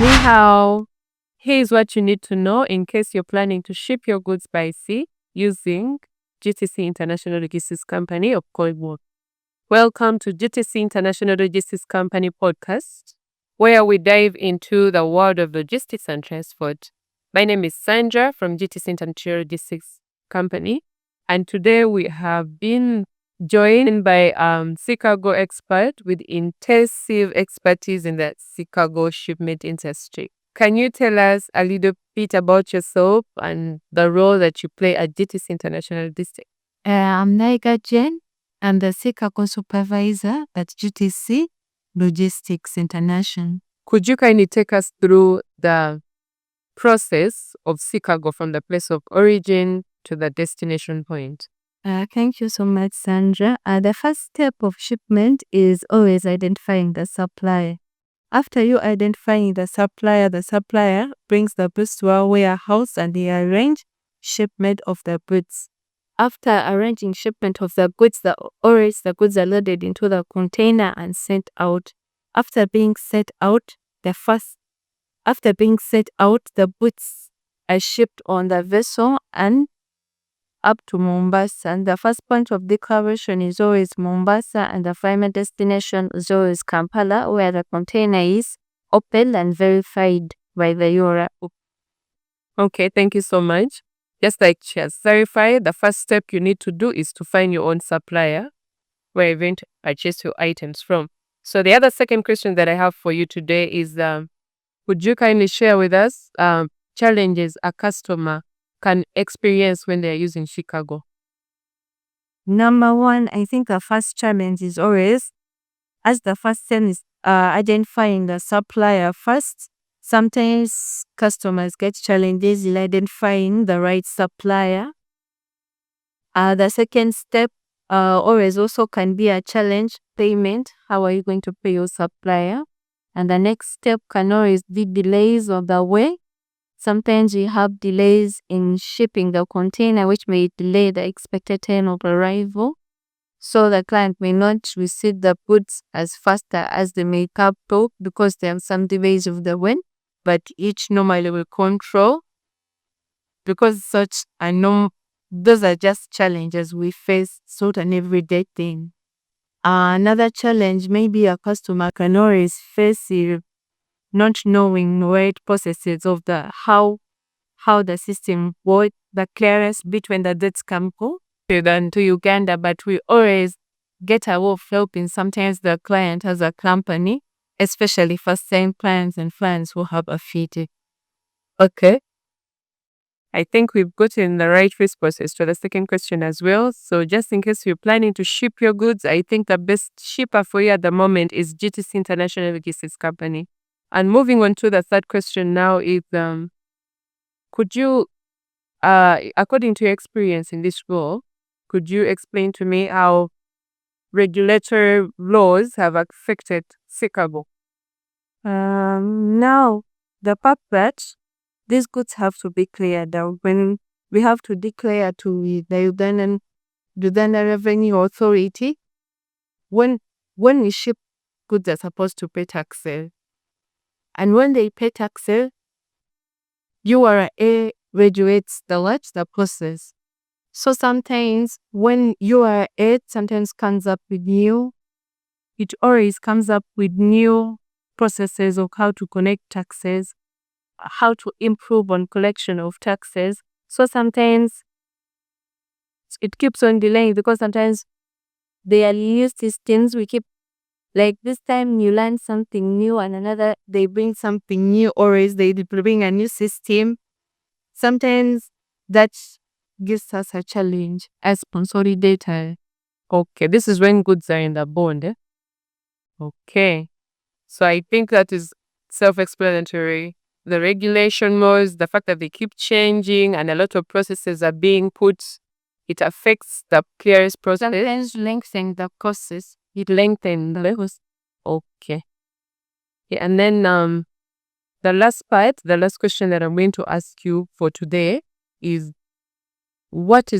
Ni hao. Here's what you need to know in case you're planning to ship your goods by sea using GTC International Logistics Company of Coldwood. Welcome to GTC International Logistics Company podcast, where we dive into the world of logistics and transport. My name is Sandra from GTC International Logistics Company, and today we have been joined by sea cargo expert with intensive expertise in the sea cargo shipment industry. Can you tell us a little bit about yourself and the role that you play at GTC International Logistics? I'm Naiga Jen. I'm the sea cargo supervisor at GTC Logistics International. Could you kindly take us through the process of sea cargo from the place of origin to the destination point? Thank you so much, Sandra. The first step of shipment is always identifying the supplier. After you identifying the supplier brings the goods to our warehouse and they arrange shipment of the goods. After arranging shipment of the goods, the goods are loaded into the container and sent out. After being set out, the goods are shipped on the vessel and up to Mombasa. And the first point of declaration is always Mombasa, and the final destination is always Kampala, where the container is opened and verified by the URA. Okay, thank you so much. Just like she has clarified, the first step you need to do is to find your own supplier where you're going to purchase your items from. So the other second question that I have for you today is, would you kindly share with us challenges a customer can experience when they're using sea cargo? Number one, I think the first challenge is always, as the first thing is identifying the supplier first. Sometimes customers get challenges in identifying the right supplier. The second step always also can be a challenge, payment. How are you going to pay your supplier? And the next step can always be delays on the way. Sometimes we have delays in shipping the container, which may delay the expected time of arrival. So the client may not receive the goods as faster as they may have thought because there are some delays of the wind, but each normally will control. Because those are just challenges we face, sort of an everyday thing. Another challenge maybe a customer can always face not knowing right processes of how the system works, the clearance between the dates can go to Uganda, but we always get a way of helping sometimes the client has a company, especially first time clients and clients who have a fee. Okay. I think we've gotten the right responses to the second question as well. So just in case you're planning to ship your goods, I think the best shipper for you at the moment is GTC International Logistics Company. And moving on to the third question now is, could you, according to your experience in this role, could you explain to me how regulatory laws have affected sea cargo? Now, the part that these goods have to be cleared out when we have to declare to the Uganda Revenue Authority when we ship goods are supposed to pay taxes. And when they pay taxes, URA regulates the process. So sometimes when URA sometimes comes up with it always comes up with new processes of how to collect taxes, how to improve on collection of taxes. So sometimes it keeps on delaying because sometimes they are new systems. We keep, like this time you learn something new and another, they bring something new, or they bring a new system. Sometimes that gives us a challenge as consolidator. Okay, this is when goods are in the bond. Okay. So I think that is self-explanatory. The regulation laws, the fact that they keep changing and a lot of processes are being put, it affects the clearest process. Sometimes lengthen the process. It lengthens the levels. Okay. Yeah, and then the last question that I'm going to ask you for today is, what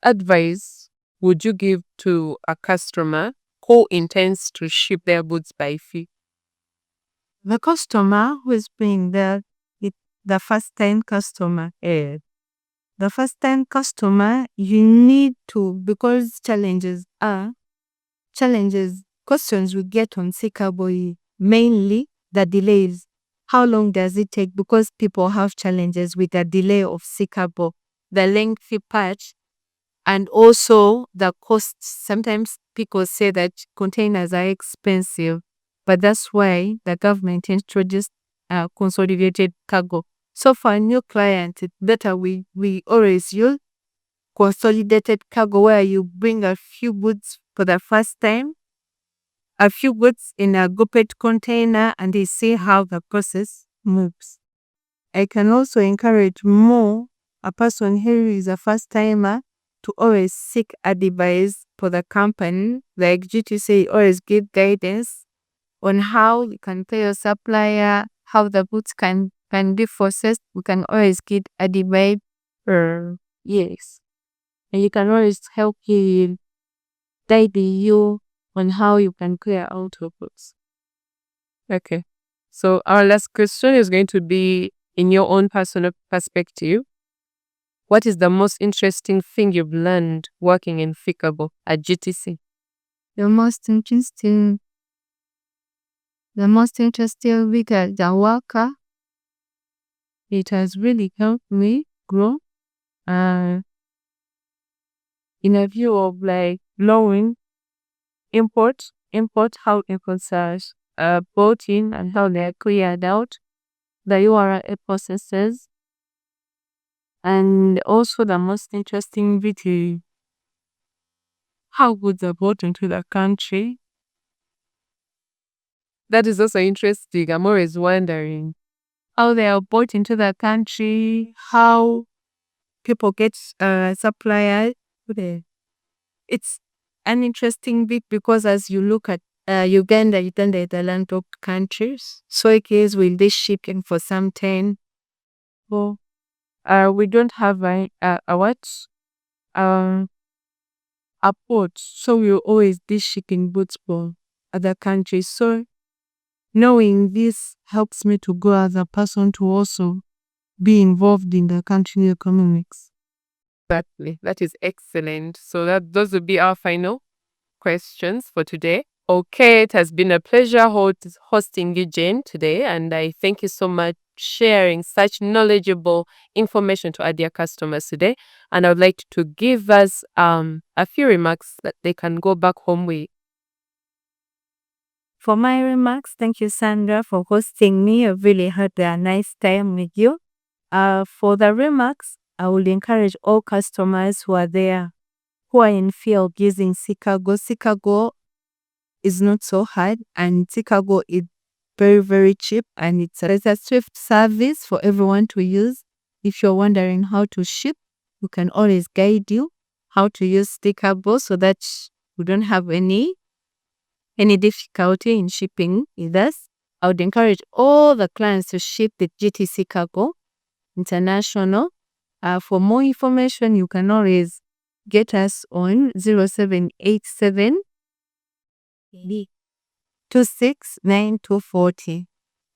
advice would you give to a customer who intends to ship their goods by sea? the customer who is paying the first time customer. The first time customer, you need to, because questions we get on Seekable, mainly the delays. How long does it take? Because people have challenges with the delay of Seekable, the lengthy patch, and also the costs. Sometimes people say that containers are expensive, but that's why the government introduced consolidated cargo. So for a new client, it's better we always use consolidated cargo, where you bring a few goods for the first time, a few goods in a grouped container, and they see how the process moves. I can also encourage a person who is a first timer to always seek advice for the company. Like GTC always give guidance on how you can pay your supplier, how the goods can be processed. We can always give advice. Yes. And you can always help you, guide you on how you can clear out your goods. Okay. So our last question is going to be, in your own personal perspective, what is the most interesting thing you've learned working in Fixable at GTC? The most interesting week as a worker, it has really helped me grow in a view of like knowing import, how imports are brought in and how they are cleared out, the URL processes, and also the most interesting bit is how goods are brought into the country. That is also interesting. I'm always wondering how they are brought into the country, how people get suppliers. It's an interesting bit because as you look at Uganda is the landlocked countries. So it is with this shipping for some time. Well, we don't have a port, so we always this shipping boats for other countries. So knowing this helps me to go as a person to also be involved in the country economics. Exactly. That is excellent. So those will be our final questions for today. Okay, it has been a pleasure hosting you, Jane, today, and I thank you so much sharing such knowledgeable information to our dear customers today. And I would like to give us a few remarks that they can go back home with. For my remarks, thank you, Sandra, for hosting me. I really had a nice time with you. For the remarks, I would encourage all customers who are there, who are in fear of using Seekable. Seekable is not so hard, and Seekable is very, very cheap, and it's a swift service for everyone to use. If you're wondering how to ship, we can always guide you how to use Seekable so that you don't have any difficulty in shipping with us. I would encourage all the clients to ship with GTC Cargo International. For more information, you can always get us on 0787 269240.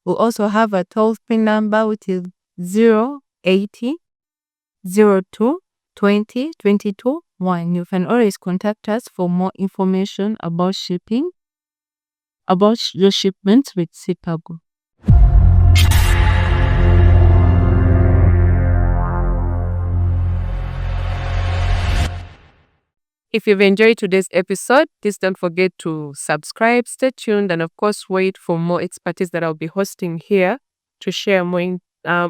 We also have a toll-free number, which is 080 02 20 22 1. You can always contact us for more information about shipping, about your shipments with Seekable. If you've enjoyed today's episode, please don't forget to subscribe, stay tuned, and of course, wait for more expertise that I'll be hosting here to share more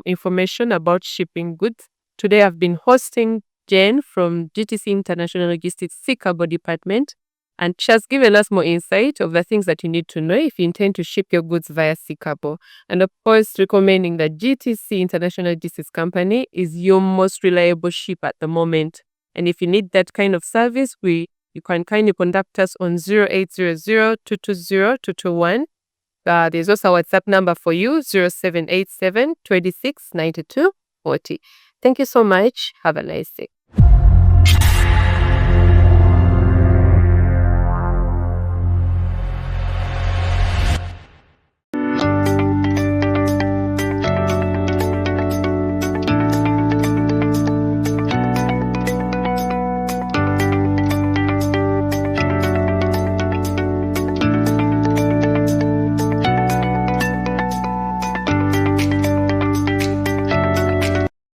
information about shipping goods. Today, I've been hosting Jen from GTC International Logistics Seekable Department, and she has given us more insight of the things that you need to know if you intend to ship your goods via Seekable. And of course, recommending that GTC International Logistics Company is your most reliable ship at the moment. And if you need that kind of service, you can kindly contact us on 0800 220 221. There's also a WhatsApp number for you, 0787 26 92 40. Thank you so much. Have a nice day.